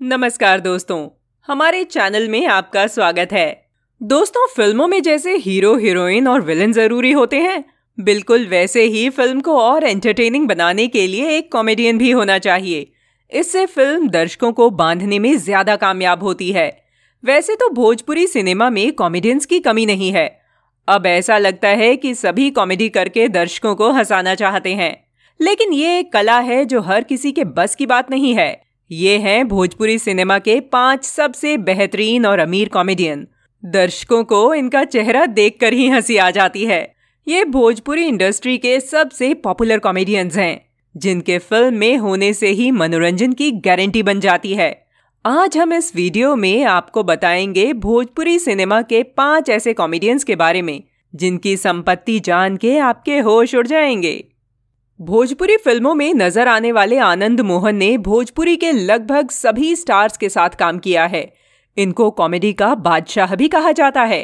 नमस्कार दोस्तों, हमारे चैनल में आपका स्वागत है। दोस्तों, फिल्मों में जैसे हीरो हीरोइन और विलन जरूरी होते हैं, बिल्कुल वैसे ही फिल्म को और एंटरटेनिंग बनाने के लिए एक कॉमेडियन भी होना चाहिए। इससे फिल्म दर्शकों को बांधने में ज्यादा कामयाब होती है। वैसे तो भोजपुरी सिनेमा में कॉमेडियंस की कमी नहीं है। अब ऐसा लगता है कि सभी कॉमेडी करके दर्शकों को हंसाना चाहते हैं, लेकिन ये एक कला है जो हर किसी के बस की बात नहीं है। ये हैं भोजपुरी सिनेमा के 5 सबसे बेहतरीन और अमीर कॉमेडियन। दर्शकों को इनका चेहरा देखकर ही हंसी आ जाती है। ये भोजपुरी इंडस्ट्री के सबसे पॉपुलर कॉमेडियंस हैं, जिनके फिल्म में होने से ही मनोरंजन की गारंटी बन जाती है। आज हम इस वीडियो में आपको बताएंगे भोजपुरी सिनेमा के 5 ऐसे कॉमेडियंस के बारे में, जिनकी संपत्ति जान के आपके होश उड़ जाएंगे। भोजपुरी फिल्मों में नजर आने वाले आनंद मोहन ने भोजपुरी के लगभग सभी स्टार्स के साथ काम किया है। इनको कॉमेडी का बादशाह भी कहा जाता है।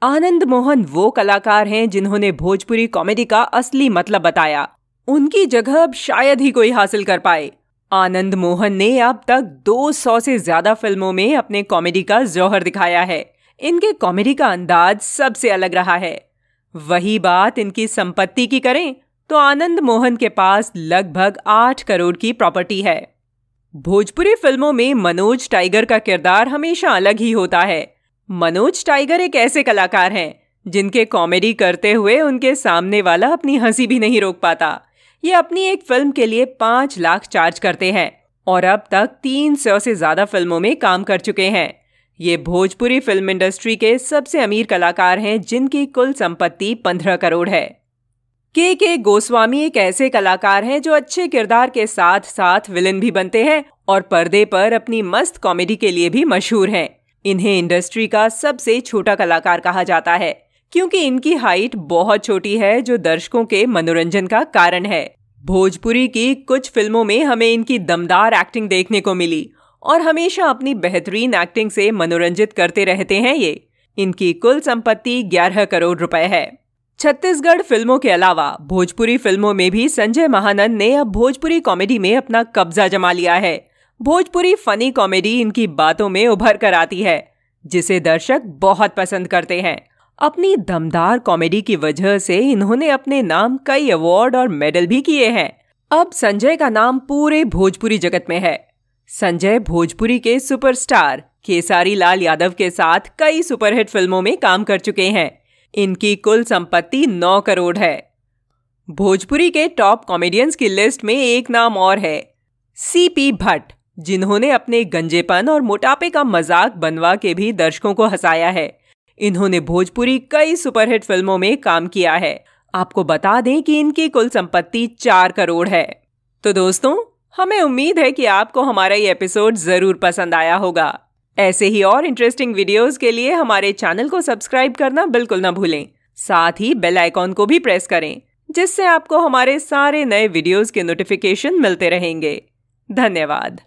आनंद मोहन वो कलाकार हैं जिन्होंने भोजपुरी कॉमेडी का असली मतलब बताया। उनकी जगह अब शायद ही कोई हासिल कर पाए। आनंद मोहन ने अब तक 200 से ज्यादा फिल्मों में अपने कॉमेडी का जौहर दिखाया है। इनके कॉमेडी का अंदाज सबसे अलग रहा है। वही बात इनकी संपत्ति की करें तो आनंद मोहन के पास लगभग 8 करोड़ की प्रॉपर्टी है। भोजपुरी फिल्मों में मनोज टाइगर का किरदार हमेशा अलग ही होता है। मनोज टाइगर एक ऐसे कलाकार हैं जिनके कॉमेडी करते हुए उनके सामने वाला अपनी हंसी भी नहीं रोक पाता। ये अपनी एक फिल्म के लिए 5 लाख चार्ज करते हैं और अब तक 300 से ज्यादा फिल्मों में काम कर चुके हैं। ये भोजपुरी फिल्म इंडस्ट्री के सबसे अमीर कलाकार हैं, जिनकी कुल संपत्ति 15 करोड़ है। के गोस्वामी एक ऐसे कलाकार हैं जो अच्छे किरदार के साथ साथ विलन भी बनते हैं और पर्दे पर अपनी मस्त कॉमेडी के लिए भी मशहूर हैं। इन्हें इंडस्ट्री का सबसे छोटा कलाकार कहा जाता है, क्योंकि इनकी हाइट बहुत छोटी है, जो दर्शकों के मनोरंजन का कारण है। भोजपुरी की कुछ फिल्मों में हमें इनकी दमदार एक्टिंग देखने को मिली और हमेशा अपनी बेहतरीन एक्टिंग से मनोरंजित करते रहते हैं। इनकी कुल संपत्ति 11 करोड़ रुपए है। छत्तीसगढ़ फिल्मों के अलावा भोजपुरी फिल्मों में भी संजय महानंद ने अब भोजपुरी कॉमेडी में अपना कब्जा जमा लिया है। भोजपुरी फनी कॉमेडी इनकी बातों में उभर कर आती है, जिसे दर्शक बहुत पसंद करते हैं। अपनी दमदार कॉमेडी की वजह से इन्होंने अपने नाम कई अवार्ड और मेडल भी किए हैं। अब संजय का नाम पूरे भोजपुरी जगत में है। संजय भोजपुरी के सुपरस्टार खेसारी लाल यादव के साथ कई सुपरहिट फिल्मों में काम कर चुके हैं। इनकी कुल संपत्ति 9 करोड़ है। भोजपुरी के टॉप कॉमेडियंस की लिस्ट में एक नाम और है, सीपी भट्ट, जिन्होंने अपने गंजेपन और मोटापे का मजाक बनवा के भी दर्शकों को हंसाया है। इन्होंने भोजपुरी कई सुपरहिट फिल्मों में काम किया है। आपको बता दें कि इनकी कुल संपत्ति 4 करोड़ है। तो दोस्तों, हमें उम्मीद है कि आपको हमारा ये एपिसोड जरूर पसंद आया होगा। ऐसे ही और इंटरेस्टिंग वीडियोस के लिए हमारे चैनल को सब्सक्राइब करना बिल्कुल ना भूलें। साथ ही बेल आइकॉन को भी प्रेस करें, जिससे आपको हमारे सारे नए वीडियोस के नोटिफिकेशन मिलते रहेंगे। धन्यवाद।